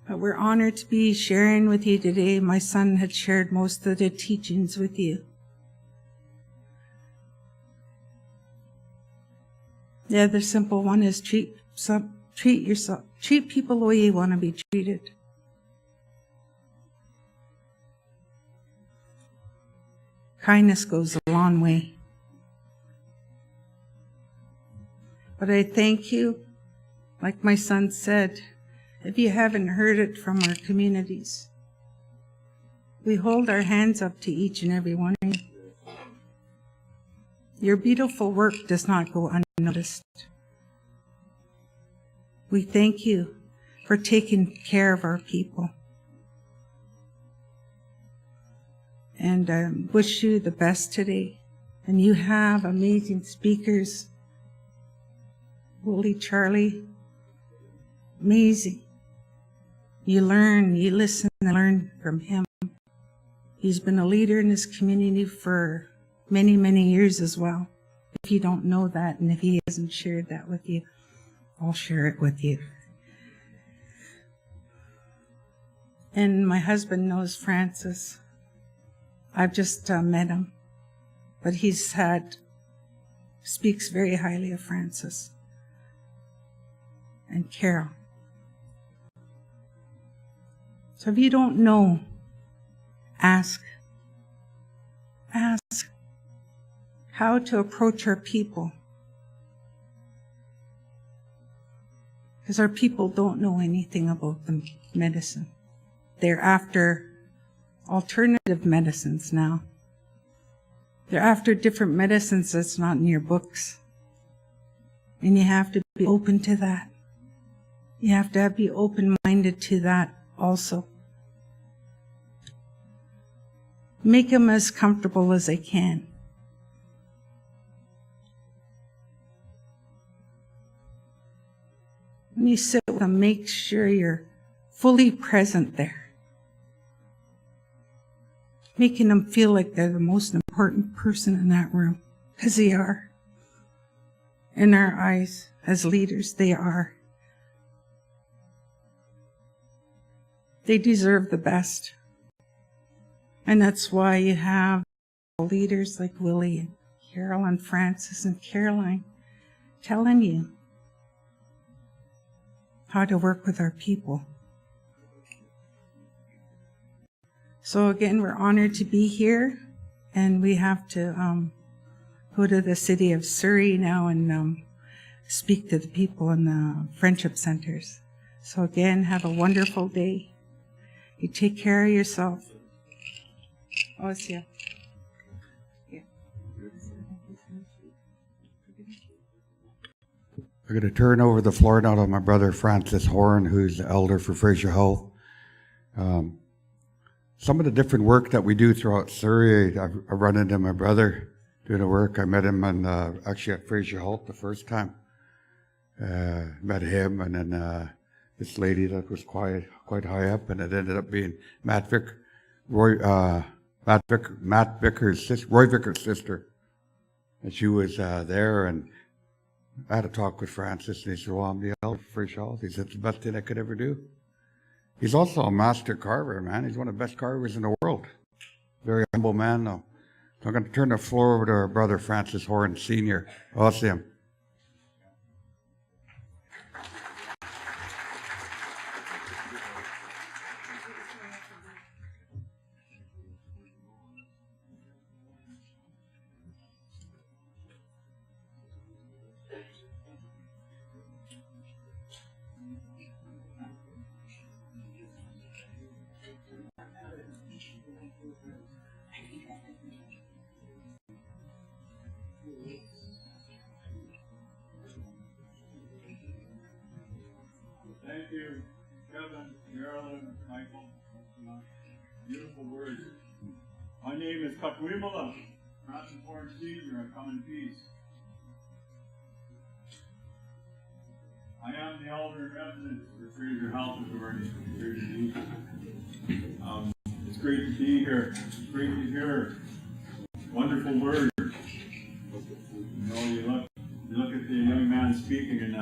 But we're honored to be sharing with you today. My son had shared most of the teachings with you. The other simple one is treat people the way you want to be treated. Kindness goes a long way. But I thank you, like my son said, if you haven't heard it from our communities. We hold our hands up to each and every one of you. Your beautiful work does not go unnoticed. We thank you for taking care of our people. And I wish you the best today. And you have amazing speakers. Willie, Charlie, amazing. You learn, you listen and learn from him. He's been a leader in this community for many, many years as well. If you don't know that, and if he hasn't shared that with you, I'll share it with you. And my husband knows Francis. I've just met him, but speaks very highly of Francis and Carol. So if you don't know, ask how to approach our people. Because our people don't know anything about the medicine. They're after alternative medicines now. They're after different medicines that's not in your books. And you have to be open to that. You have to be open-minded to that also. Make them as comfortable as they can. When you sit with them, make sure you're fully present there. Making them feel like they're the most important person in that room, because they are. In our eyes, as leaders, they are. They deserve the best. And that's why you have leaders like Willie and Carol and Francis and Caroline telling you how to work with our people. So again, we're honored to be here, and we have to go to the city of Surrey now and speak to the people in the friendship centers. So again, have a wonderful day. You take care of yourself. Oh, it's you. Yeah. I'm going to turn over the floor now to my brother Francis Horn, who's the elder for Fraser Health. Some of the different work that we do throughout Surrey, I've run into my brother doing the work. I met him actually at Fraser Health the first time. Met him, and then this lady that was quite high up, and it ended up being Roy Vickers' sister. And she was there, and I had a talk with Francis, and he said, well, I'm the elder for Fraser Health. He said, it's the best thing I could ever do. He's also a master carver, man. He's one of the best carvers in the world. Very humble man, though. So I'm going to turn the floor over to our brother Francis Horn, Sr. Awesome. Thank you, Kevin, Marilyn, Michael. Beautiful words. My name is Kakwimala, Francis Horn Sr. I come in peace. I am the elder in residence for Fraser Health Authority. It's great to be here. It's great to hear wonderful words. You know, you look at the young man speaking, and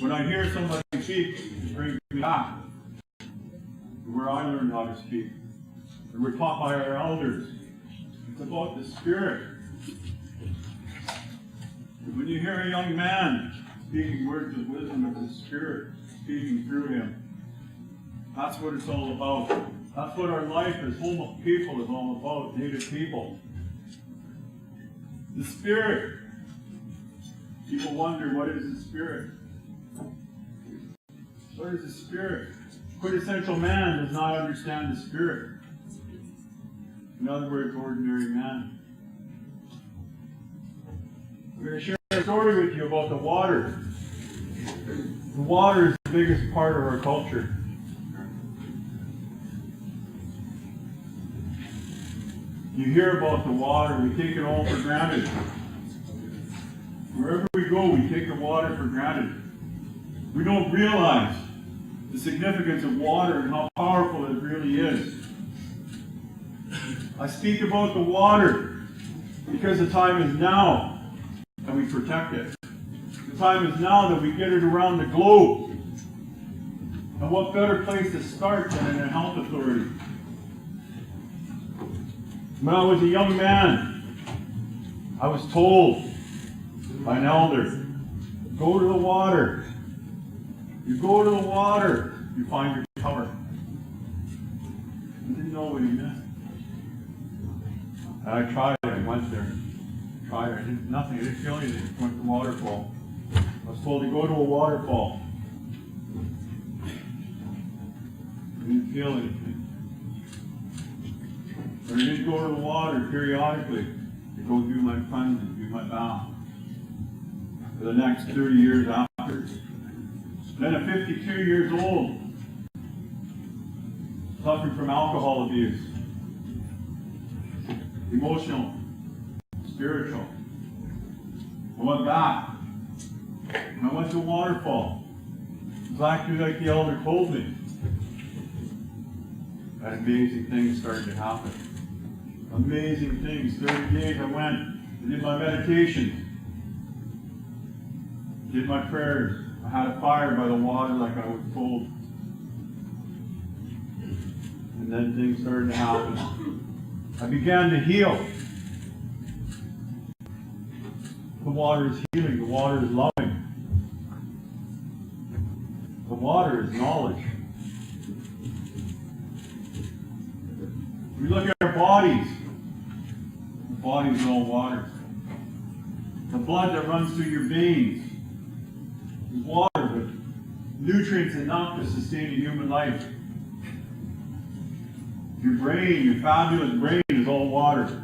when I hear somebody speak, it brings me back where I learned how to speak. And we're taught by our elders. It's about the Spirit. When you hear a young man speaking words of wisdom, it's the Spirit speaking through him. That's what it's all about. That's what our life as Homo people is all about, Native people. The Spirit. People wonder, what is the Spirit? What is the Spirit? Quintessential man does not understand the Spirit. In other words, ordinary man. I'm going to share a story with you about the water. The water is the biggest part of our culture. You hear about the water, we take it all for granted. Wherever we go, we take the water for granted. We don't realize the significance of water and how powerful it really is. I speak about the water because the time is now and we protect it. The time is now that we get it around the globe. And what better place to start than in a health authority? When I was a young man, I was told by an elder, go to the water. You go to the water, you find your cover. I didn't know what he meant. And I tried it, I went there. Tried it, I did nothing, I didn't feel anything. Went to the waterfall. I was told to go to a waterfall. I didn't feel anything. But I did go to the water periodically to go do my cleansing, do my bath. For the next 30 years after. Then at 52 years old, suffering from alcohol abuse, emotional, spiritual. I went back. And I went to a waterfall. Exactly like the elder told me. And amazing things started to happen. Amazing things. 30 days I went. I did my meditation. Did my prayers. I had a fire by the water like I was told. And then things started to happen. I began to heal. The water is healing. The water is loving. The water is knowledge. We look at our bodies. The body is all water. The blood that runs through your veins is water, but nutrients enough to sustain a human life. Your brain, your fabulous brain, is all water.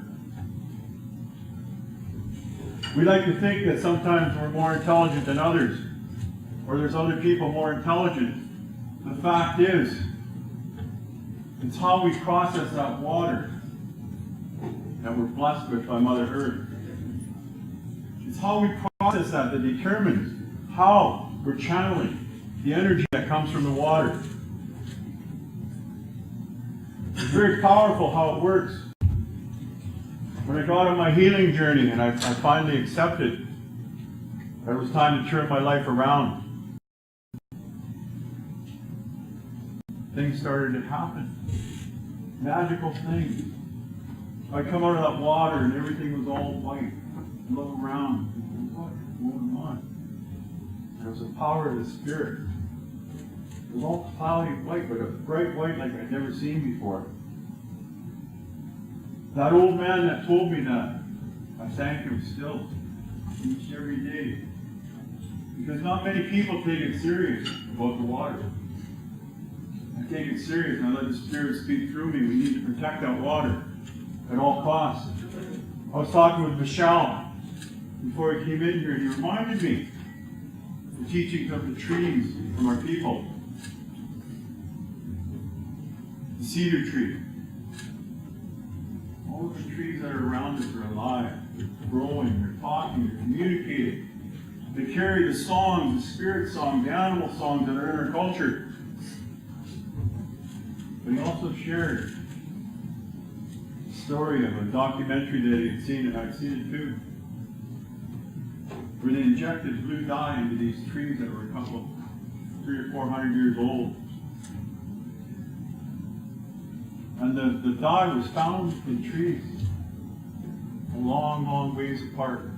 We like to think that sometimes we're more intelligent than others, or there's other people more intelligent. The fact is, it's how we process that water that we're blessed with by Mother Earth. It's how we process that determines how we're channeling the energy that comes from the water. It's very powerful how it works. When I got on my healing journey and I finally accepted that it was time to turn my life around, things started to happen. Magical things. I come out of that water and everything was all white. I look around. What is going on? There was the power of the Spirit. It was all cloudy white, but a bright white like I'd never seen before. That old man that told me that, I thank him still, each and every day. Because not many people take it serious about the water. I take it serious and I let the Spirit speak through me. We need to protect that water at all costs. I was talking with Michelle before he came in here, and he reminded me of the teachings of the trees from our people. The cedar tree. All of the trees that are around us are alive. They're growing, they're talking, they're communicating. They carry the songs, the spirit songs, the animal songs that are in our culture. But he also shared the story of a documentary that he had seen, and I'd seen it too, where they injected blue dye into these trees that were a couple, 300 or 400 years old. And the dye was found in trees a long, long ways apart.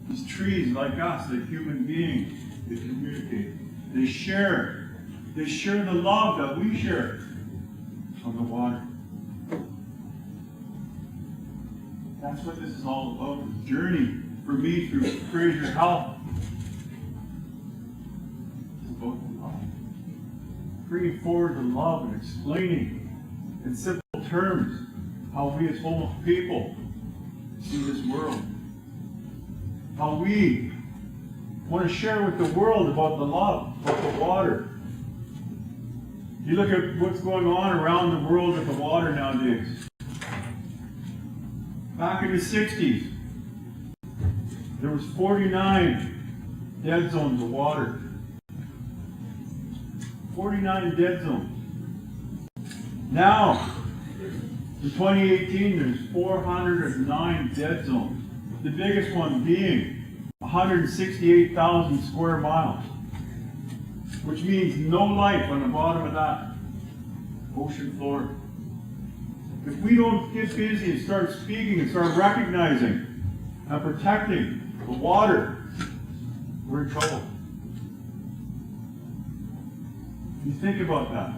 These trees, like us, like human beings, they communicate. They share the love that we share on the water. That's what this is all about, the journey for me through Fraser Health. It's about the love. Bringing forward the love and explaining in simple terms how we as homeless people see this world. How we want to share with the world about the love, about the water. You look at what's going on around the world with the water nowadays. Back in the 60s, there was 49 dead zones of water. 49 dead zones. Now, in 2018, there's 409 dead zones. The biggest one being 168,000 square miles, which means no life on the bottom of that ocean floor. If we don't get busy and start speaking and start recognizing and protecting the water, we're in trouble. You think about that.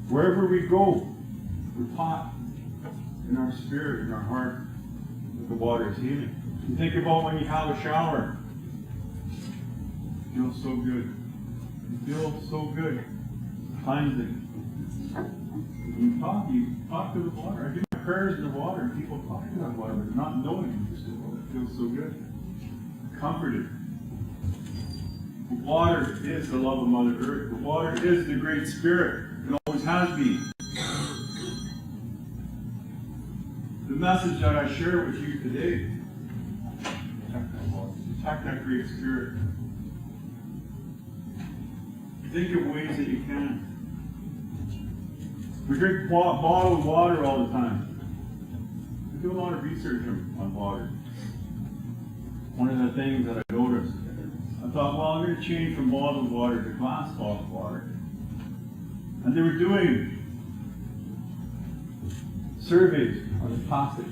Wherever we go, we're taught in our spirit, in our heart, that the water is healing. You think about when you have a shower. It feels so good. It feels so good. Cleansing. You talk to the water. I do my prayers in the water, and people talk to that water, but not knowing it feels so good. Comforted. The water is the love of Mother Earth. The water is the Great Spirit. It always has been. The message that I share with you today, protect that water. Protect that Great Spirit. Think of ways that you can. We drink bottled water all the time. We do a lot of research on water. One of the things that I noticed, I thought, well, I'm going to change from bottled water to glass bottled water. And they were doing surveys on the plastics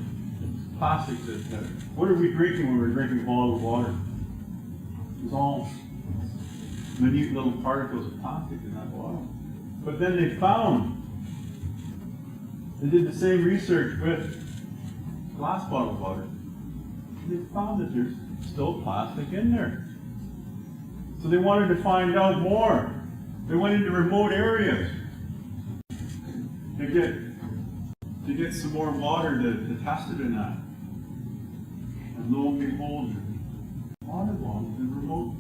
that what are we drinking when we're drinking bottled water? It was all minute little particles of plastic in that bottle. But then they did the same research with glass bottled water. They found that there's still plastic in there. So they wanted to find out more. They went into remote areas to get some more water to test it in that. And lo and behold, water bottles in remote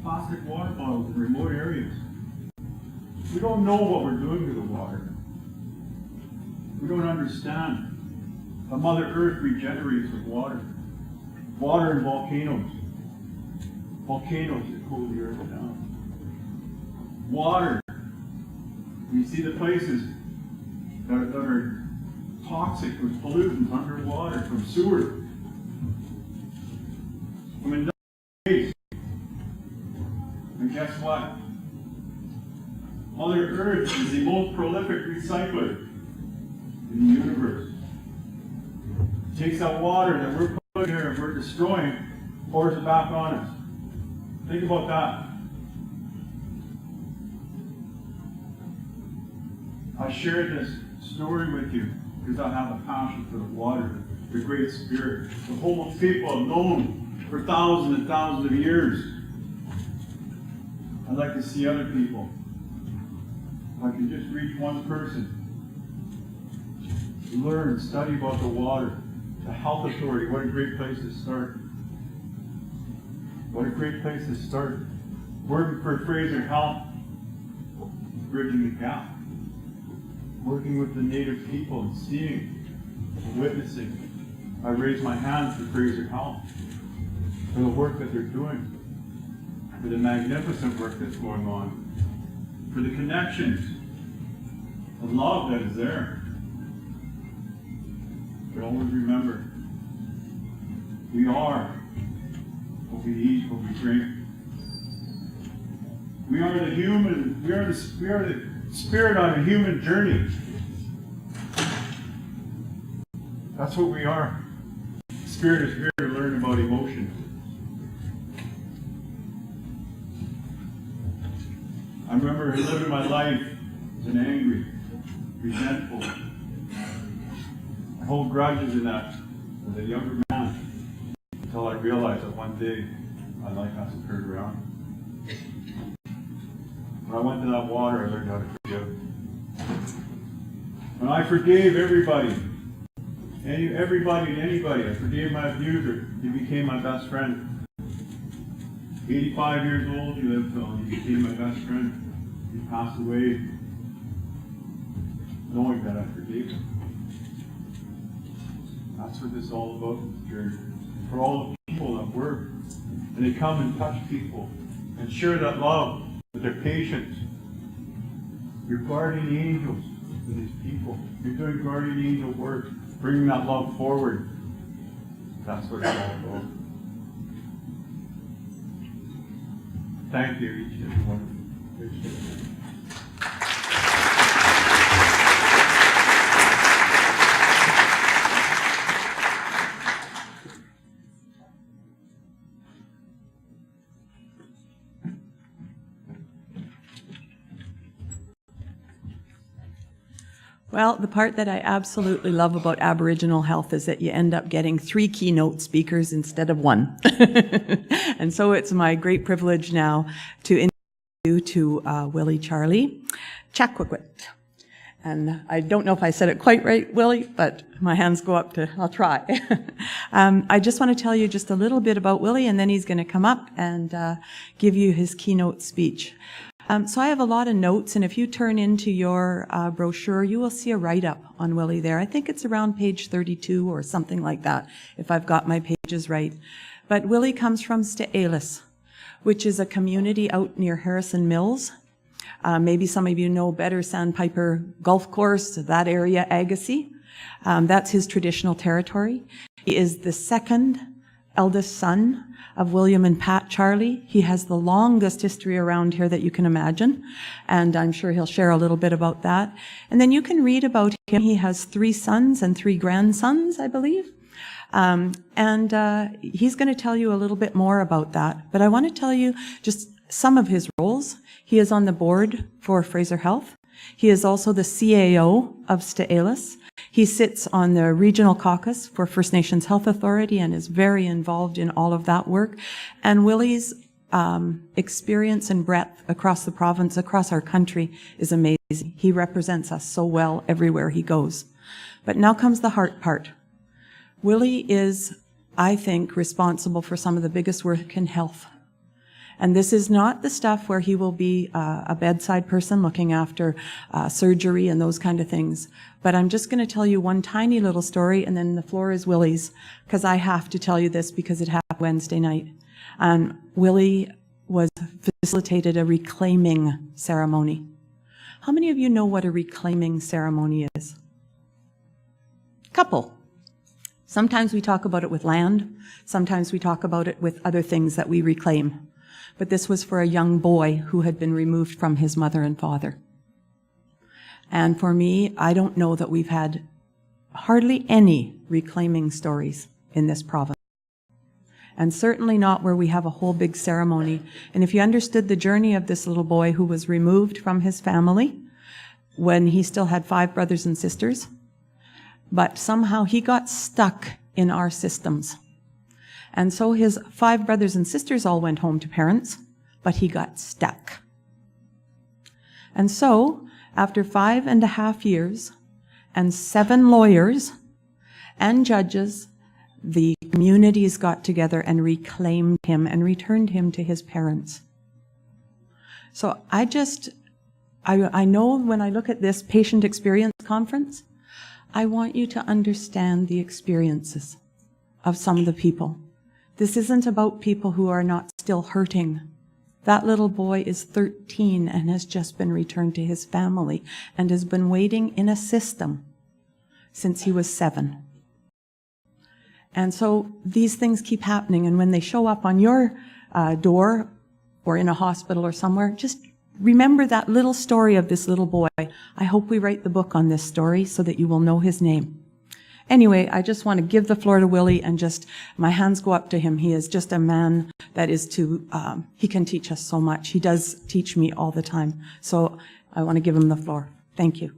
plastic water bottles in remote areas. We don't know what we're doing to the water. We don't understand how Mother Earth regenerates with water. Water and volcanoes. Volcanoes that cool the earth down. Water. You see the places that are toxic with pollutants underwater from sewer. From industrial waste. And guess what? Mother Earth is the most prolific recycler in the universe. It takes that water that we're putting here and we're destroying, pours it back on us. Think about that. I shared this story with you because I have a passion for the water, the Great Spirit. The homeless people have known for thousands and thousands of years. I'd like to see other people. If I can just reach one person, learn, study about the water, the health authority, what a great place to start. What a great place to start. Working for Fraser Health, bridging the gap. Working with the native people and seeing, witnessing. I raise my hands to Fraser Health for the work that they're doing, for the magnificent work that's going on, for the connections, the love that is there. But always remember, we are what we eat, what we drink. We are the human, we are the spirit on a human journey. That's what we are. Spirit is here to learn about emotion. I remember living my life as an angry, resentful. I hold grudges in that as a younger man until I realized that one day my life has to turn around. When I went to that water, I learned how to forgive. When I forgave everybody and anybody, I forgave my abuser. He became my best friend. 85 years old, he lived till he became my best friend. He passed away knowing that I forgave him. That's what this is all about, Jared. For all the people that work, and they come and touch people and share that love with their patients. You're guardian angels for these people. You're doing guardian angel work, bringing that love forward. That's what it's all about. Thank you, each and every one of you. Appreciate it. Well, the part that I absolutely love about Aboriginal health is that you end up getting 3 keynote speakers instead of 1. And so it's my great privilege now to introduce you to Willie Charlie Chakwakut. And I don't know if I said it quite right, Willie, but my hands go up to, I'll try. I just want to tell you just a little bit about Willie, and then he's going to come up and give you his keynote speech. So I have a lot of notes, and if you turn into your brochure, you will see a write-up on Willie there. I think it's around page 32 or something like that, if I've got my pages right. But Willie comes from Sta'elis, which is a community out near Harrison Mills. Maybe some of you know better Sandpiper Golf Course, that area, Agassiz. That's his traditional territory. He is the second eldest son of William and Pat Charlie. He has the longest history around here that you can imagine, and I'm sure he'll share a little bit about that. And then you can read about him. He has 3 sons and 3 grandsons, I believe. He's going to tell you a little bit more about that. But I want to tell you just some of his roles. He is on the board for Fraser Health. He is also the CAO of Sta'elis. He sits on the regional caucus for First Nations Health Authority and is very involved in all of that work. And Willie's experience and breadth across the province, across our country, is amazing. He represents us so well everywhere he goes. But now comes the heart part. Willie is, I think, responsible for some of the biggest work in health. And this is not the stuff where he will be a bedside person looking after surgery and those kind of things. But I'm just going to tell you one tiny little story, and then the floor is Willie's, because I have to tell you this because it happened Wednesday night. Willie facilitated a reclaiming ceremony. How many of you know what a reclaiming ceremony is? Couple. Sometimes we talk about it with land. Sometimes we talk about it with other things that we reclaim. But this was for a young boy who had been removed from his mother and father. And for me, I don't know that we've had hardly any reclaiming stories in this province. And certainly not where we have a whole big ceremony. And if you understood the journey of this little boy who was removed from his family when he still had 5 brothers and sisters, but somehow he got stuck in our systems. And so his 5 brothers and sisters all went home to parents, but he got stuck. And so, after 5.5 years and 7 lawyers and judges, the communities got together and reclaimed him and returned him to his parents. So I know when I look at this patient experience conference, I want you to understand the experiences of some of the people. This isn't about people who are not still hurting. That little boy is 13 and has just been returned to his family and has been waiting in a system since he was 7. And so these things keep happening, and when they show up on your door or in a hospital or somewhere, just remember that little story of this little boy. I hope we write the book on this story so that you will know his name. Anyway, I just want to give the floor to Willie and just, my hands go up to him. He is just a man that is he can teach us so much. He does teach me all the time. So I want to give him the floor. Thank you.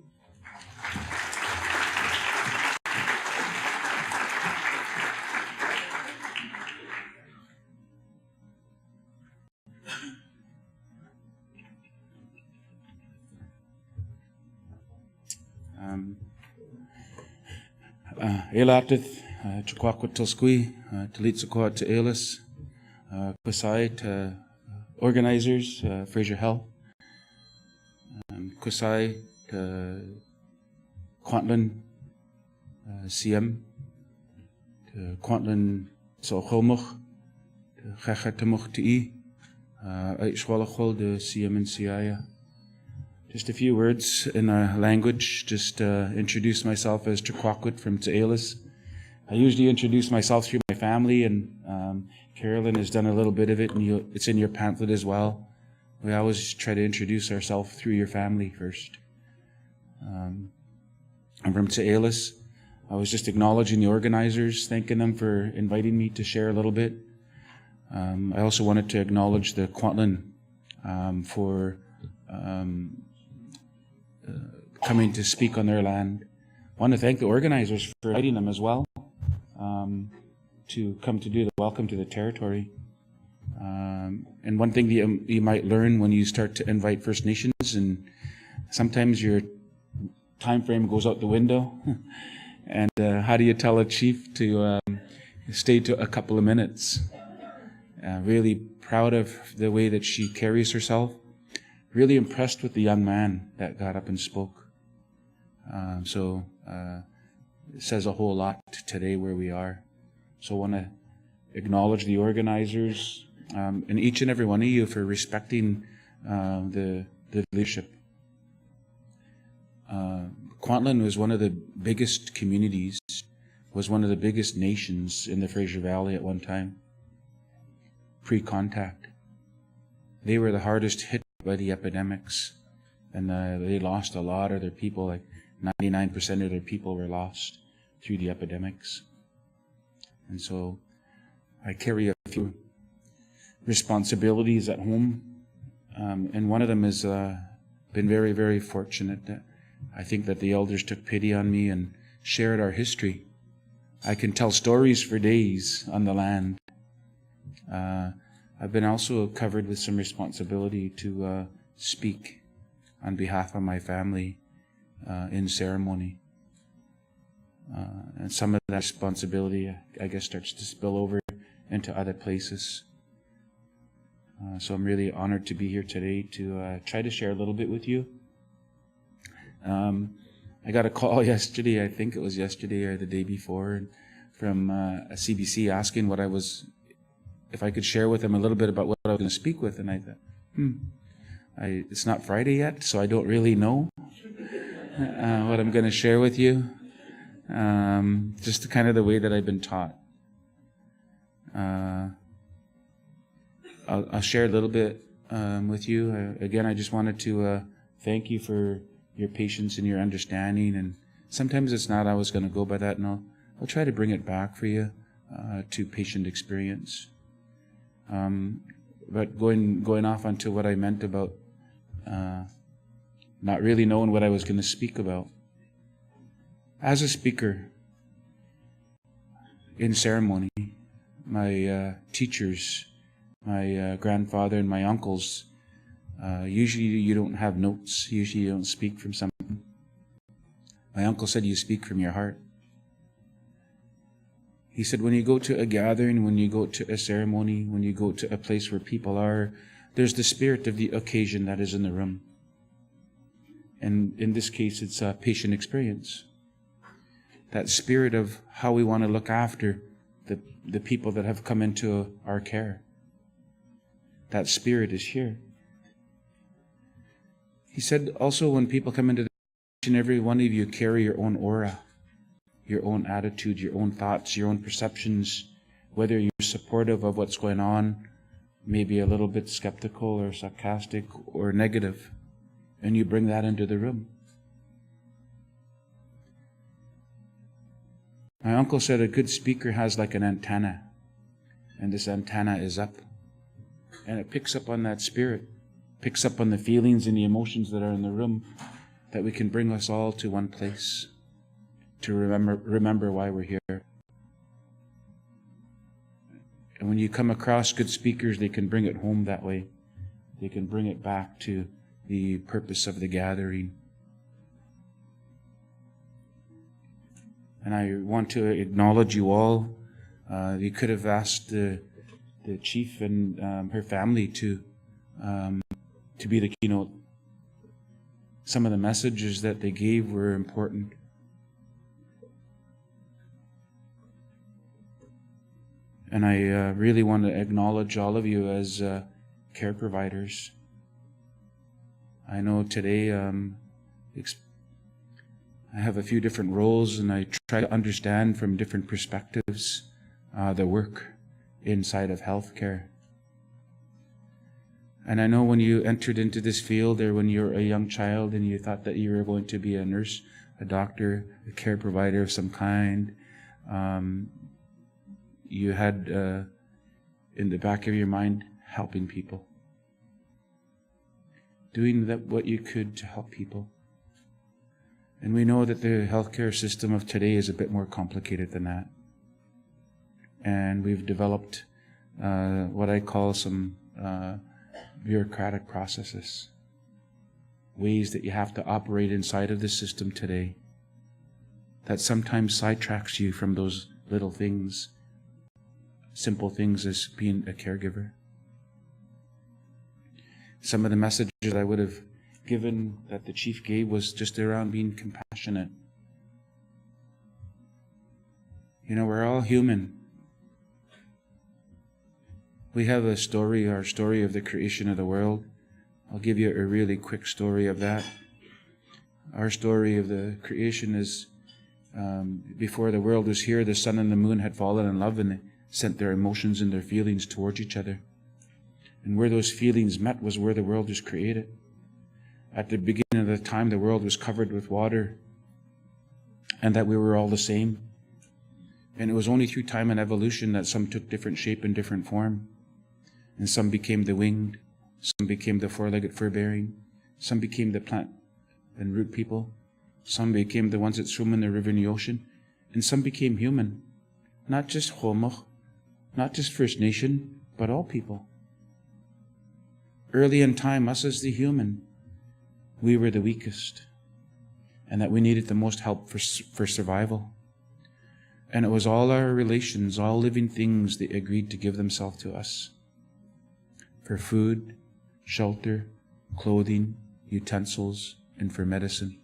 Elatith, Chukwakwat Tilskui, Talitsakwat to Elis, Kusai to organizers, Fraser Health, Kusai to Kwantlen CM, to Kwantlen Sochomach, to Chachatamach to E, Schwalachol to CM and Siaya. Just a few words in our language. Just introduce myself as Chukwakwat from T'Alis. I usually introduce myself through my family, and Carolyn has done a little bit of it, and it's in your pamphlet as well. We always try to introduce ourselves through your family first. I'm from T'Alis. I was just acknowledging the organizers, thanking them for inviting me to share a little bit. I also wanted to acknowledge the Kwantlen for coming to speak on their land. I want to thank the organizers for inviting them as well to come to do the welcome to the territory. And one thing that you might learn when you start to invite First Nations, and sometimes your time frame goes out the window, and how do you tell a chief to stay to a couple of minutes? Really proud of the way that she carries herself. Really impressed with the young man that got up and spoke. It says a whole lot today where we are. So I want to acknowledge the organizers and each and every one of you for respecting the leadership. Kwantlen was one of the biggest communities, was one of the biggest nations in the Fraser Valley at one time, pre-contact. They were the hardest hit by the epidemics, and they lost a lot of their people. Like 99% of their people were lost through the epidemics. And so I carry a few responsibilities at home, and one of them has been very, very fortunate that I think that the elders took pity on me and shared our history. I can tell stories for days on the land. I've been also covered with some responsibility to speak on behalf of my family in ceremony. And some of that responsibility, I guess, starts to spill over into other places. So I'm really honored to be here today to try to share a little bit with you. I got a call yesterday, I think it was yesterday or the day before, from a CBC asking if I could share with them a little bit about what I was going to speak with. And I thought, it's not Friday yet, so I don't really know what I'm going to share with you. Just kind of the way that I've been taught. I'll share a little bit with you. Again, I just wanted to thank you for your patience and your understanding. And sometimes it's not always going to go by that, and I'll try to bring it back for you to patient experience. But going off onto what I meant about not really knowing what I was going to speak about. As a speaker in ceremony, my teachers, my grandfather and my uncles, usually you don't have notes. Usually you don't speak from something. My uncle said you speak from your heart. He said when you go to a gathering, when you go to a ceremony, when you go to a place where people are, there's the spirit of the occasion that is in the room. And in this case, it's a patient experience. That spirit of how we want to look after the people that have come into our care. That spirit is here. He said also when people come into the each and every one of you carry your own aura, your own attitude, your own thoughts, your own perceptions, whether you're supportive of what's going on, maybe a little bit skeptical or sarcastic or negative, and you bring that into the room. My uncle said a good speaker has like an antenna, and this antenna is up, and it picks up on that spirit, picks up on the feelings and the emotions that are in the room, that we can bring us all to one place to remember why we're here. And when you come across good speakers, they can bring it home that way. They can bring it back to the purpose of the gathering. And I want to acknowledge you all. You could have asked the chief and her family to be the keynote. Some of the messages that they gave were important. And I really want to acknowledge all of you as care providers. I know today I have a few different roles, and I try to understand from different perspectives the work inside of healthcare. And I know when you entered into this field, or when you were a young child and you thought that you were going to be a nurse, a doctor, a care provider of some kind, you had in the back of your mind helping people, doing what you could to help people. And we know that the healthcare system of today is a bit more complicated than that. And we've developed what I call some bureaucratic processes, ways that you have to operate inside of the system today that sometimes sidetracks you from those little things, simple things as being a caregiver. Some of the messages I would have given that the chief gave was just around being compassionate. You know, we're all human. We have a story, our story of the creation of the world. I'll give you a really quick story of that. Our story of the creation is before the world was here, the sun and the moon had fallen in love, and they sent their emotions and their feelings towards each other. And where those feelings met was where the world was created. At the beginning of the time, the world was covered with water, and that we were all the same. And it was only through time and evolution that some took different shape and different form. And some became the winged, some became the four-legged fur-bearing, some became the plant and root people, some became the ones that swim in the river and the ocean, and some became human. Not just Homoch, not just First Nation, but all people. Early in time, us as the human, we were the weakest, and that we needed the most help for survival. And it was all our relations, all living things, that agreed to give themselves to us for food, shelter, clothing, utensils, and for medicine.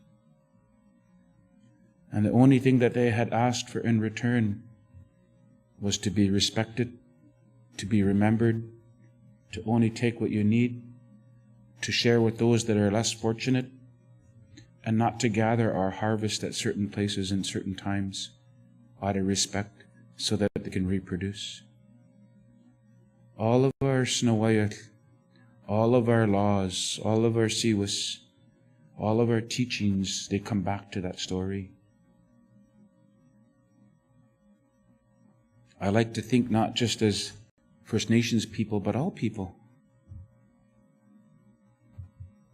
And the only thing that they had asked for in return was to be respected, to be remembered, to only take what you need, to share with those that are less fortunate, and not to gather our harvest at certain places in certain times, out of respect, so that they can reproduce. All of our Snowayat, all of our laws, all of our siwas, all of our teachings, they come back to that story. I like to think not just as First Nations people, but all people.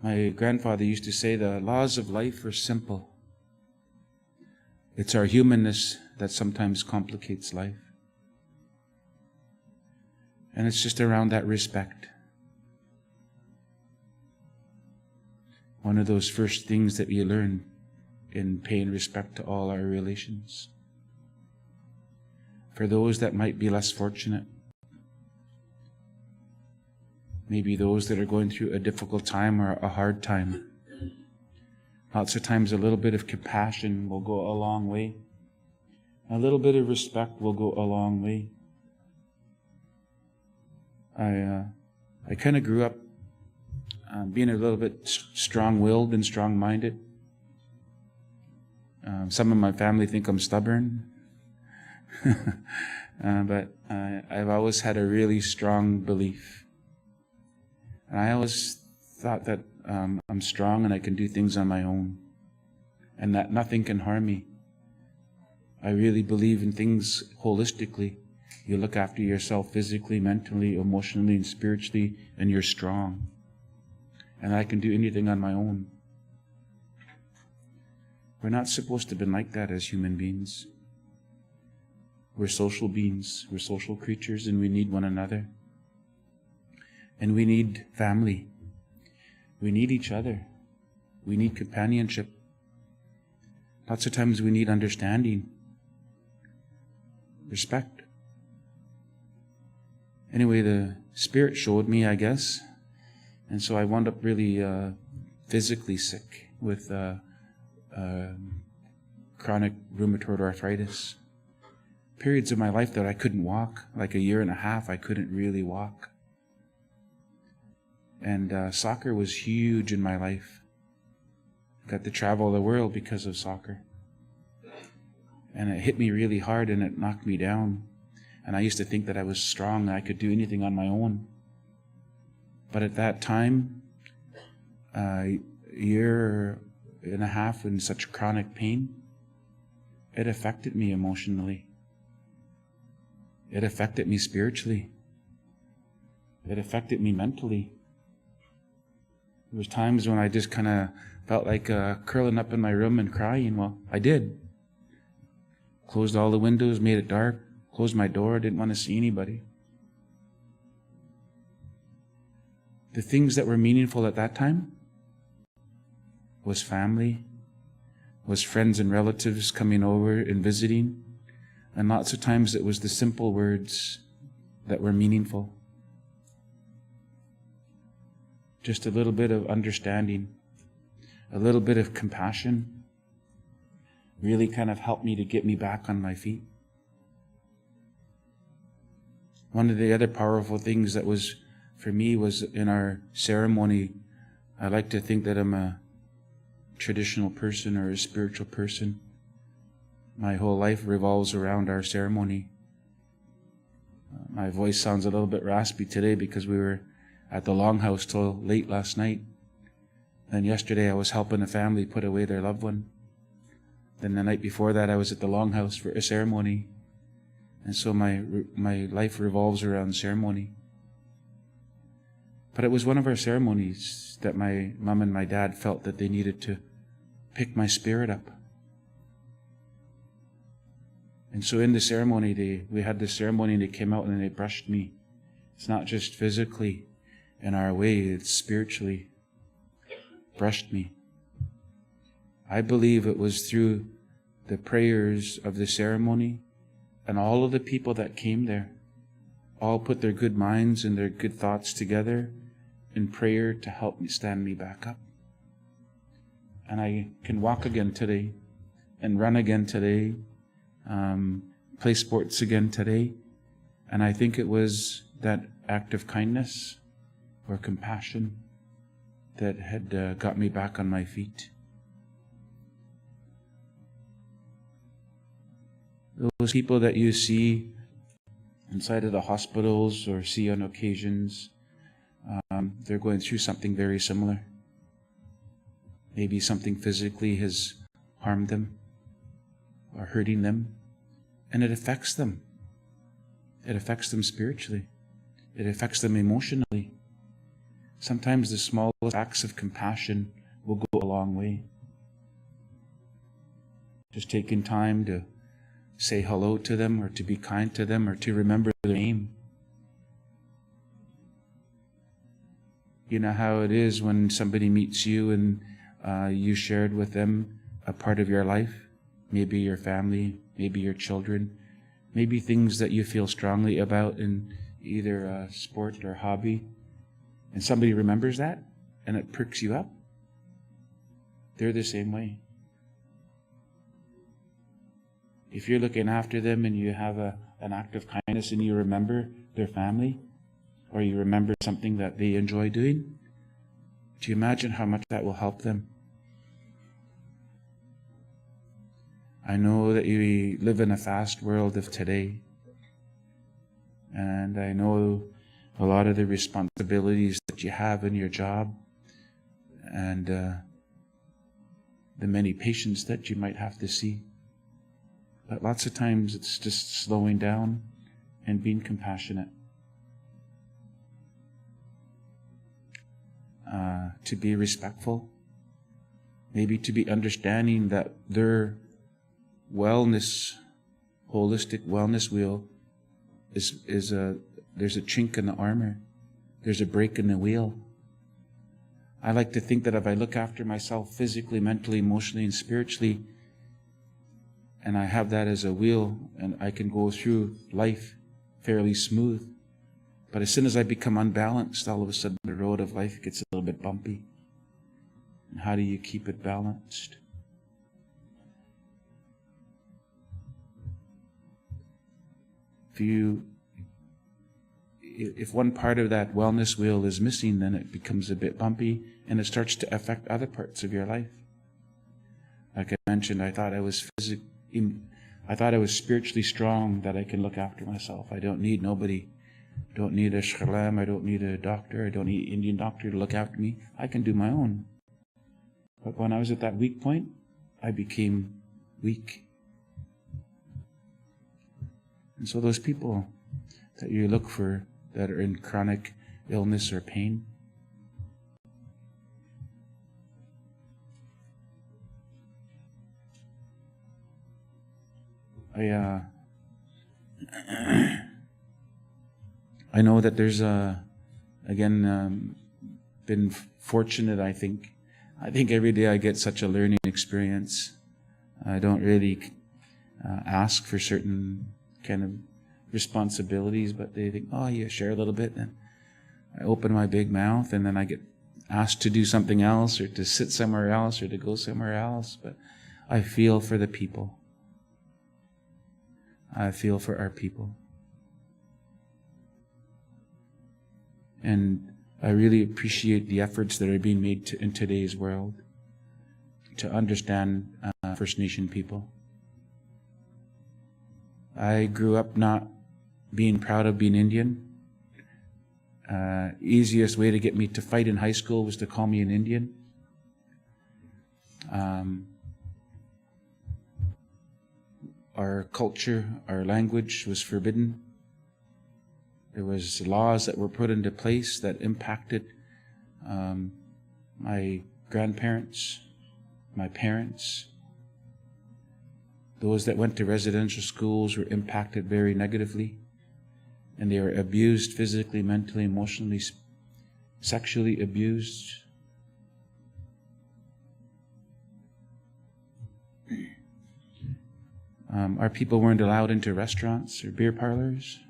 My grandfather used to say the laws of life are simple. It's our humanness that sometimes complicates life. And it's just around that respect. One of those first things that you learn in paying respect to all our relations. For those that might be less fortunate, maybe those that are going through a difficult time or a hard time, lots of times a little bit of compassion will go a long way. A little bit of respect will go a long way. I kind of grew up being a little bit strong-willed and strong-minded. Some of my family think I'm stubborn. But I've always had a really strong belief And I always thought that I'm strong and I can do things on my own, and that nothing can harm me. I really believe in things holistically. You look after yourself physically, mentally, emotionally, and spiritually, and you're strong. And I can do anything on my own. We're not supposed to be like that as human beings. We're social beings, we're social creatures, and we need one another. And we need family. We need each other. We need companionship. Lots of times we need understanding, respect. Anyway, the Spirit showed me, I guess, and so I wound up really physically sick with chronic rheumatoid arthritis. Periods of my life that I couldn't walk, like 1.5 years, I couldn't really walk. And soccer was huge in my life. Got to travel the world because of soccer. And it hit me really hard and it knocked me down. And I used to think that I was strong and I could do anything on my own. But at that time, 1.5 years in such chronic pain, it affected me emotionally. It affected me spiritually. It affected me mentally. There was times when I just kind of felt like curling up in my room and crying. Well, I did. Closed all the windows, made it dark, closed my door, didn't want to see anybody. The things that were meaningful at that time was family, was friends and relatives coming over and visiting, and lots of times it was the simple words that were meaningful. Just a little bit of understanding, a little bit of compassion really kind of helped me to get me back on my feet. One of the other powerful things that was for me was in our ceremony. I like to think that I'm a traditional person or a spiritual person. My whole life revolves around our ceremony. My voice sounds a little bit raspy today because we were at the Longhouse till late last night. Then yesterday I was helping a family put away their loved one. Then the night before that I was at the Longhouse for a ceremony. And so my life revolves around ceremony. But it was one of our ceremonies that my mom and my dad felt that they needed to pick my spirit up. And so in the ceremony, we had this ceremony and they came out and they brushed me. It's not just physically in our way, it's spiritually. Brushed me. I believe it was through the prayers of the ceremony and all of the people that came there all put their good minds and their good thoughts together in prayer to help me stand me back up. And I can walk again today and run again today, play sports again today. And I think it was that act of kindness or compassion that had got me back on my feet. Those people that you see inside of the hospitals or see on occasions, they're going through something very similar. Maybe something physically has harmed them or hurting them, and it affects them. It affects them spiritually. It affects them emotionally. Sometimes the smallest acts of compassion will go a long way. Just taking time to say hello to them or to be kind to them or to remember their name. You know how it is when somebody meets you and you shared with them a part of your life, maybe your family, maybe your children, maybe things that you feel strongly about in either a sport or hobby, and somebody remembers that and it perks you up. They're the same way. If you're looking after them and you have an act of kindness and you remember their family, or you remember something that they enjoy doing, do you imagine how much that will help them? I know that we live in a fast world of today, and I know a lot of the responsibilities that you have in your job, and the many patients that you might have to see. But lots of times it's just slowing down and being compassionate. To be respectful, maybe to be understanding that their wellness, holistic wellness wheel there's a chink in the armor. There's a break in the wheel. I like to think that if I look after myself physically, mentally, emotionally, and spiritually, and I have that as a wheel, and I can go through life fairly smooth. But as soon as I become unbalanced, all of a sudden the road of life gets a little bit bumpy. And how do you keep it balanced? If one part of that wellness wheel is missing, then it becomes a bit bumpy and it starts to affect other parts of your life. Like I mentioned, I thought I was spiritually strong, that I can look after myself. I don't need nobody. I don't need a shkalam. I don't need a doctor. I don't need an Indian doctor to look after me. I can do my own. But when I was at that weak point, I became weak. And so those people that you look for that are in chronic illness or pain, I know that there's been fortunate, I think. I think every day I get such a learning experience. I don't really ask for certain kind of responsibilities, but they think, oh, you share a little bit, and I open my big mouth, and then I get asked to do something else, or to sit somewhere else, or to go somewhere else. But I feel for the people. I feel for our people. And I really appreciate the efforts that are being made in today's world to understand First Nation people. I grew up not being proud of being Indian. Easiest way to get me to fight in high school was to call me an Indian. Our culture, our language was forbidden. There was laws that were put into place that impacted my grandparents, my parents. Those that went to residential schools were impacted very negatively, and they were abused physically, mentally, emotionally, sexually abused. Our people weren't allowed into restaurants or beer parlors.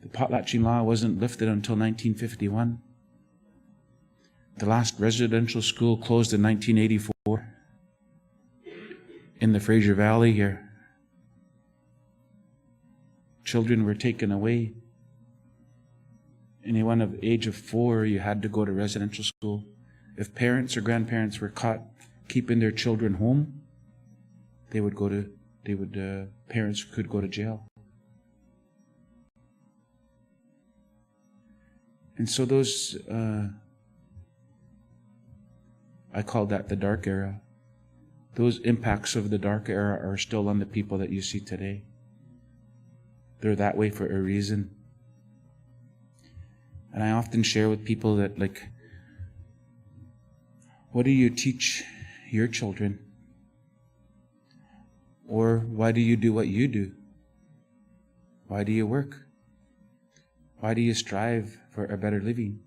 The potlatching law wasn't lifted until 1951. The last residential school closed in 1984 in the Fraser Valley here. Children were taken away. Anyone of the age of 4, you had to go to residential school. If parents or grandparents were caught keeping their children home, parents could go to jail. And so those, I call that the dark era. Those impacts of the dark era are still on the people that you see today. They're that way for a reason. And I often share with people that, like, what do you teach your children? Or why do you do what you do? Why do you work? Why do you strive for a better living?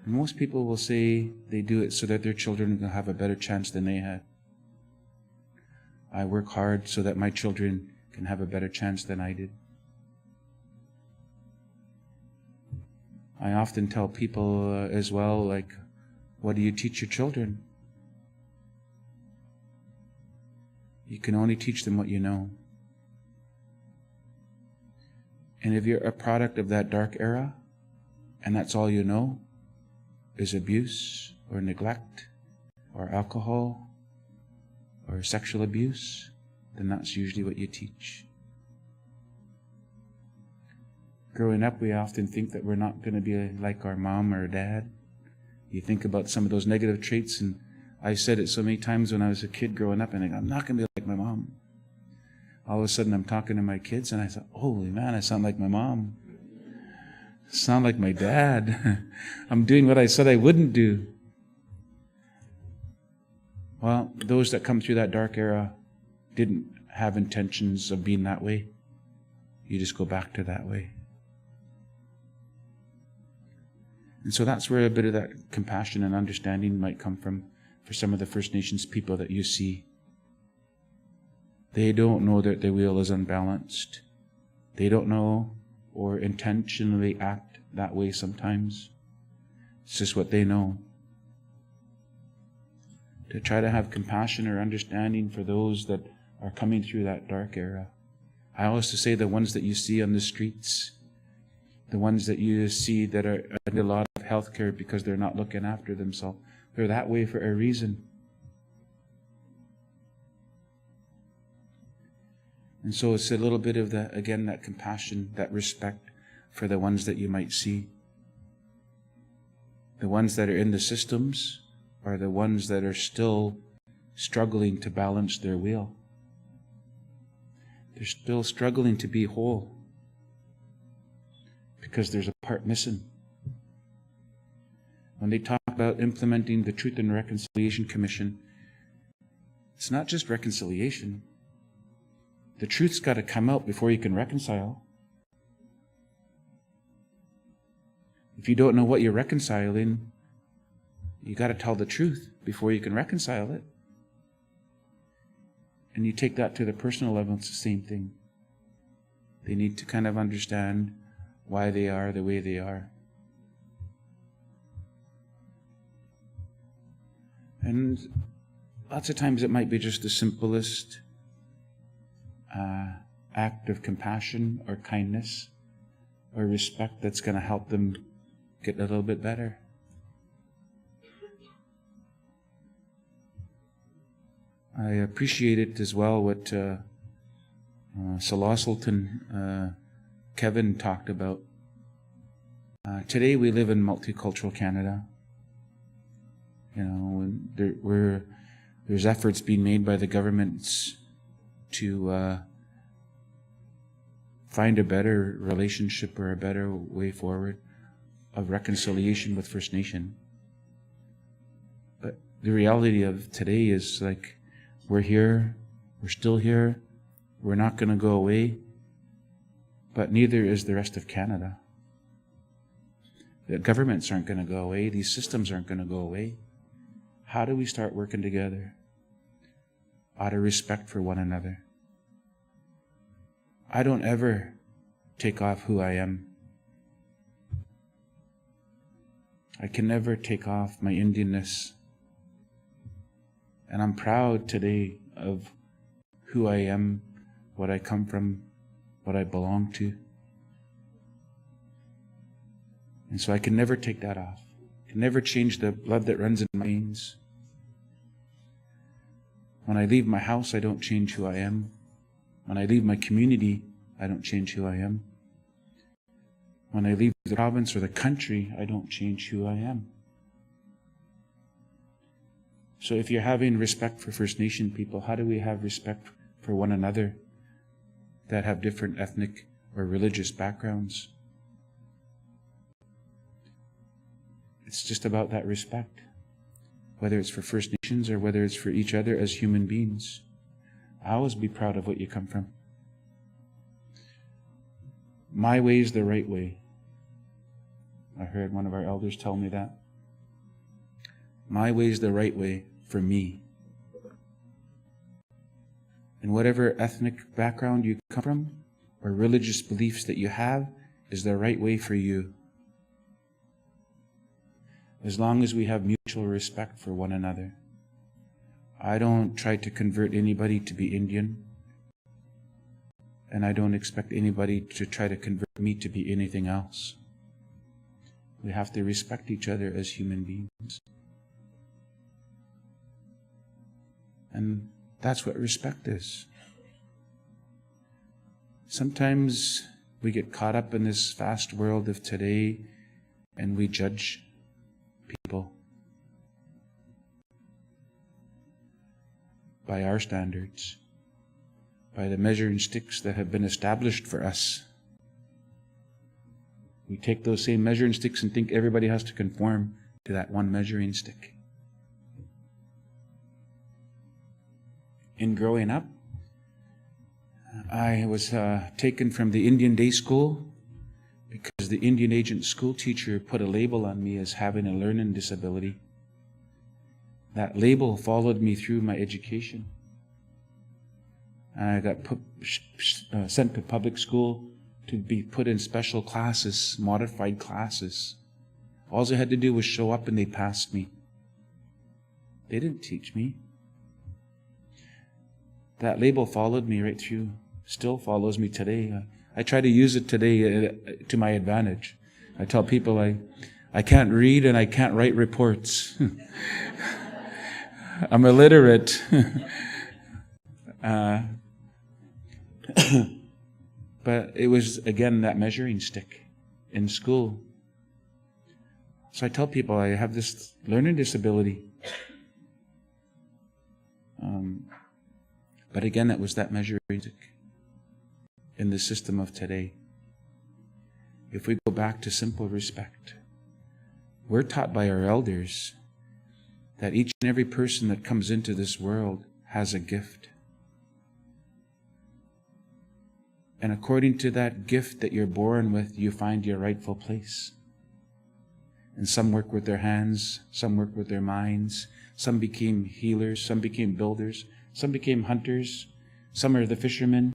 And most people will say they do it so that their children will have a better chance than they had. I work hard so that my children can have a better chance than I did. I often tell people as well, like, what do you teach your children? You can only teach them what you know. And if you're a product of that dark era, and that's all you know is abuse or neglect or alcohol or sexual abuse, then that's usually what you teach. Growing up, we often think that we're not going to be like our mom or dad. You think about some of those negative traits, and I said it so many times when I was a kid growing up, and I go, I'm not going to be like my mom. All of a sudden, I'm talking to my kids, and I thought, holy man, I sound like my mom. I sound like my dad. I'm doing what I said I wouldn't do. Well, those that come through that dark era didn't have intentions of being that way. You just go back to that way. And so that's where a bit of that compassion and understanding might come from for some of the First Nations people that you see. They don't know that their will is unbalanced. They don't know or intentionally act that way sometimes. It's just what they know. To try to have compassion or understanding for those that are coming through that dark era. I always say the ones that you see on the streets, the ones that you see that are in a lot of health care because they're not looking after themselves, they're that way for a reason. And so it's a little bit of that, again, that compassion, that respect for the ones that you might see. The ones that are in the systems are the ones that are still struggling to balance their will. They're still struggling to be whole because there's a part missing. When they talk about implementing the Truth and Reconciliation Commission, it's not just reconciliation. The truth's got to come out before you can reconcile. If you don't know what you're reconciling, you got to tell the truth before you can reconcile it. And you take that to the personal level, it's the same thing. They need to kind of understand why they are the way they are. And lots of times it might be just the simplest act of compassion or kindness or respect that's going to help them get a little bit better. I appreciate it as well what Salasalton Kevin talked about. Today we live in multicultural Canada. You know, and there's efforts being made by the governments to find a better relationship or a better way forward of reconciliation with First Nation. But the reality of today is like, we're here, we're still here, we're not going to go away, but neither is the rest of Canada. The governments aren't going to go away, these systems aren't going to go away. How do we start working together out of respect for one another? I don't ever take off who I am. I can never take off my Indianness. And I'm proud today of who I am, what I come from, what I belong to. And so I can never take that off. I can never change the blood that runs in my veins. When I leave my house, I don't change who I am. When I leave my community, I don't change who I am. When I leave the province or the country, I don't change who I am. So if you're having respect for First Nation people, how do we have respect for one another that have different ethnic or religious backgrounds? It's just about that respect, whether it's for First Nations or whether it's for each other as human beings. I always be proud of what you come from. My way is the right way. I heard one of our elders tell me that. My way is the right way for me. And whatever ethnic background you come from or religious beliefs that you have is the right way for you. As long as we have mutual respect for one another. I don't try to convert anybody to be Indian. And I don't expect anybody to try to convert me to be anything else. We have to respect each other as human beings. And that's what respect is. Sometimes We get caught up in this fast world of today and we judge people by our standards, by the measuring sticks that have been established for us. We take those same measuring sticks and think everybody has to conform to that one measuring stick. In growing up, I was taken from the Indian day school because the Indian agent school teacher put a label on me as having a learning disability. That label followed me through my education. I got sent to public school to be put in special classes, modified classes. All I had to do was show up and they passed me. They didn't teach me. That label followed me right through, still follows me today. I try to use it today to my advantage. I tell people I can't read and I can't write reports. I'm illiterate. But it was, again, that measuring stick in school. So I tell people I have this learning disability. But again, it was that measuring stick in the system of today. If we go back to simple respect, we're taught by our elders that each and every person that comes into this world has a gift. And according to that gift that you're born with, you find your rightful place. And some work with their hands, some work with their minds, some became healers, some became builders, some became hunters, some are the fishermen.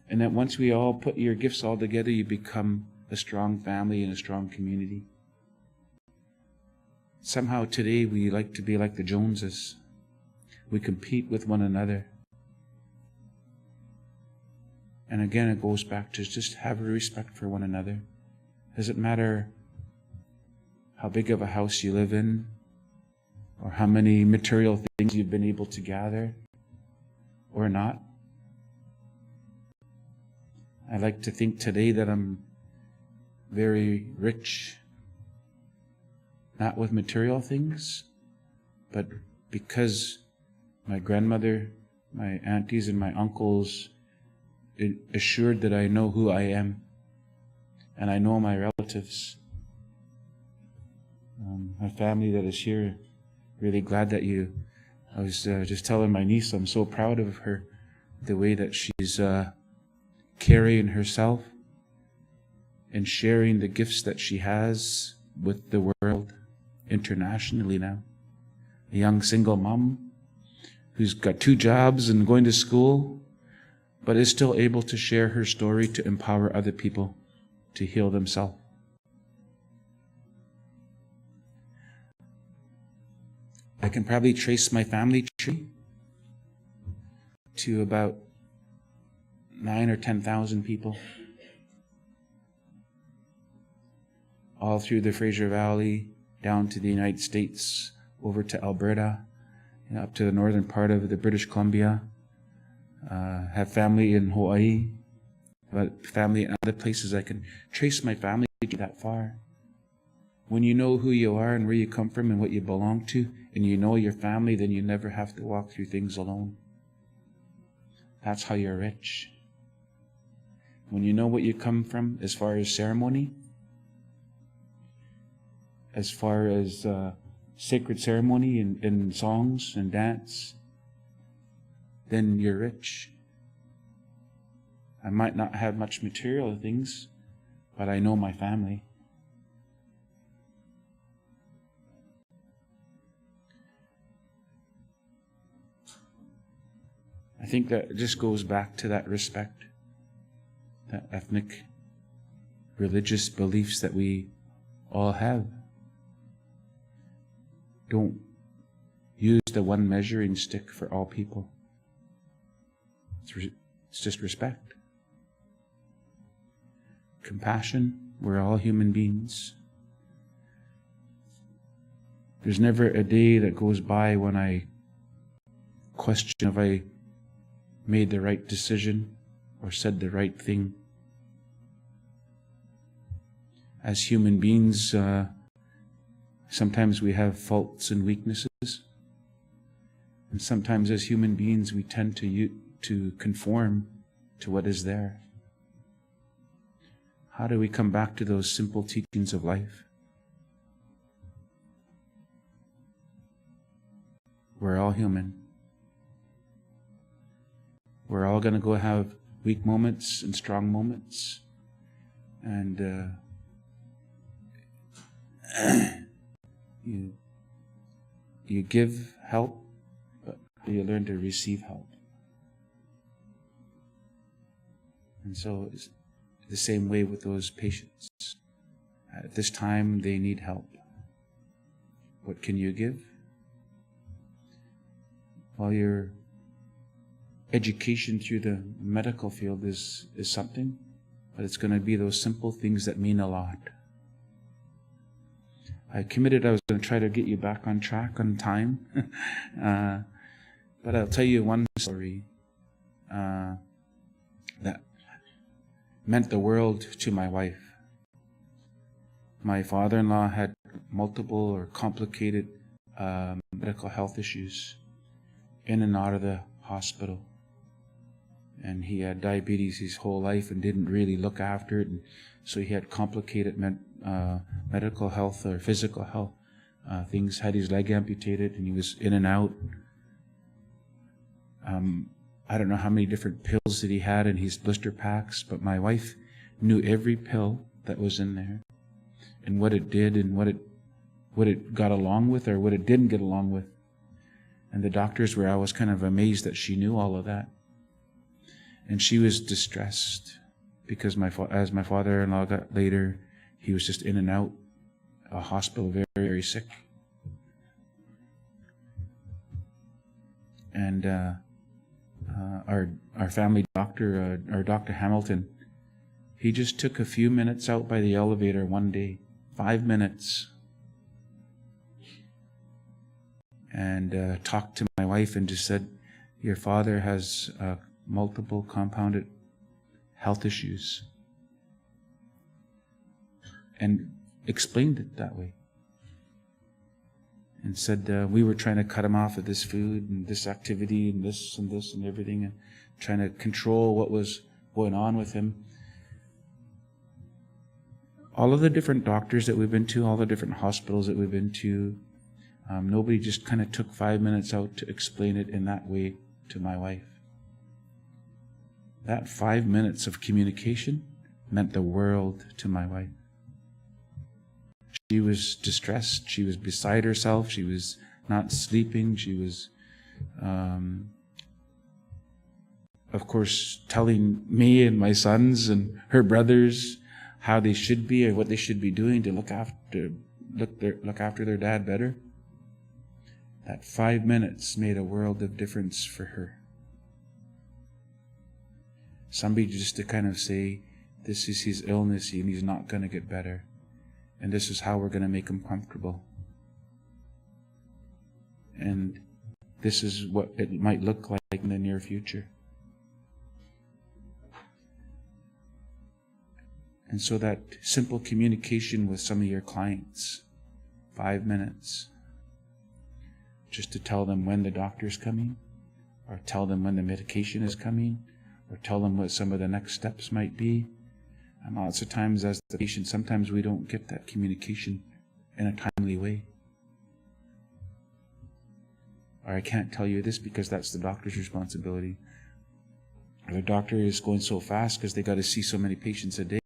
And that once we all put your gifts all together, you become a strong family and a strong community. Somehow today we like to be like the Joneses. We compete with one another. And again, it goes back to just have a respect for one another. Doesn't matter how big of a house you live in, or how many material things you've been able to gather, or not. I like to think today that I'm very rich, not with material things, but because my grandmother, my aunties, and my uncles assured that I know who I am, and I know my relatives. My family that is here, really glad that I was just telling my niece I'm so proud of her, the way that she's carrying herself and sharing the gifts that she has with the world internationally now. A young single mom who's got 2 jobs and going to school, but is still able to share her story to empower other people to heal themselves. I can probably trace my family tree to about 9,000 or 10,000 people, all through the Fraser Valley, down to the United States, over to Alberta, up to the northern part of the British Columbia. Have family in Hawaii, but family in other places. I can trace my family that far. When you know who you are and where you come from and what you belong to, and you know your family, then you never have to walk through things alone. That's how you're rich. When you know what you come from as far as ceremony, as far as sacred ceremony and songs and dance, then you're rich. I might not have much material things, but I know my family. I think that it just goes back to that respect, that ethnic, religious beliefs that we all have. Don't use the one measuring stick for all people. It's just respect. Compassion. We're all human beings. There's never a day that goes by when I question if I made the right decision or said the right thing. as human beings, sometimes we have faults and weaknesses. And sometimes as human beings, we tend to conform to what is there. How do we come back to those simple teachings of life? We're all human. We're all going to go have weak moments and strong moments. And you give help, but you learn to receive help. And so it's the same way with those patients. At this time, they need help. What can you give? Well, your education through the medical field is something, but it's going to be those simple things that mean a lot. I committed I was going to try to get you back on track on time, but I'll tell you one story that meant the world to my wife. My father-in-law had multiple or complicated medical health issues in and out of the hospital. And he had diabetes his whole life and didn't really look after it. And so he had complicated medical health or physical health things, had his leg amputated, and he was in and out. I don't know how many different pills that he had in his blister packs, but my wife knew every pill that was in there and what it did and what it got along with or what it didn't get along with. And the doctors were always kind of amazed that she knew all of that. And she was distressed because as my father-in-law got later, he was just in and out a hospital, very, very sick. And our family doctor, our Dr. Hamilton, he just took a few minutes out by the elevator one day, 5 minutes, and talked to my wife and just said, your father has multiple compounded health issues, and explained it that way. And said we were trying to cut him off of this food and this activity and this and everything, and trying to control what was going on with him. All of the different doctors that we've been to, all the different hospitals that we've been to, nobody just kind of took 5 minutes out to explain it in that way to my wife. That 5 minutes of communication meant the world to my wife. She was distressed. She was beside herself. She was not sleeping. She was, of course, telling me and my sons and her brothers how they should be or what they should be doing to look after their dad better. That 5 minutes made a world of difference for her. Somebody just to kind of say, this is his illness and he's not going to get better. And this is how we're going to make him comfortable. And this is what it might look like in the near future. And so that simple communication with some of your clients, 5 minutes, just to tell them when the doctor's coming, or tell them when the medication is coming, or tell them what some of the next steps might be. And lots of times as the patient, sometimes we don't get that communication in a timely way. Or I can't tell you this because that's the doctor's responsibility. Or the doctor is going so fast because they got to see so many patients a day.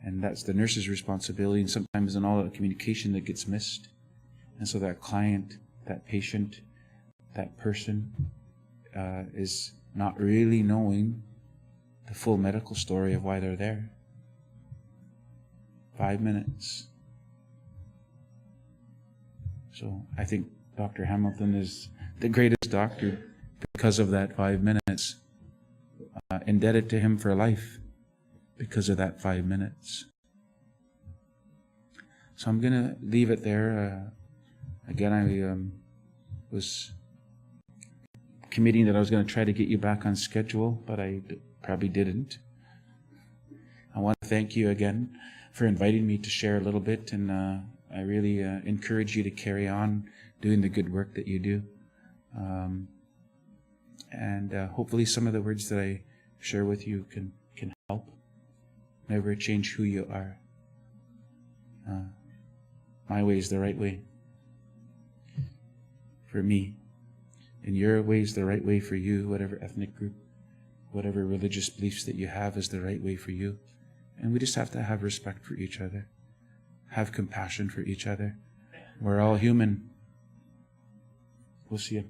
And that's the nurse's responsibility. And sometimes in all that communication that gets missed. And so that client, that patient, that person is not really knowing the full medical story of why they're there. 5 minutes. So I think Dr. Hamilton is the greatest doctor because of that 5 minutes. Indebted to him for life because of that 5 minutes. So I'm going to leave it there. Again, I was committing that I was going to try to get you back on schedule, but I probably didn't. I want to thank you again for inviting me to share a little bit, and I really encourage you to carry on doing the good work that you do. And hopefully some of the words that I share with you can help. Never change who you are. My way is the right way for me, and your way is the right way for you, whatever ethnic group, whatever religious beliefs that you have is the right way for you. And we just have to have respect for each other, have compassion for each other. We're all human. We'll see you.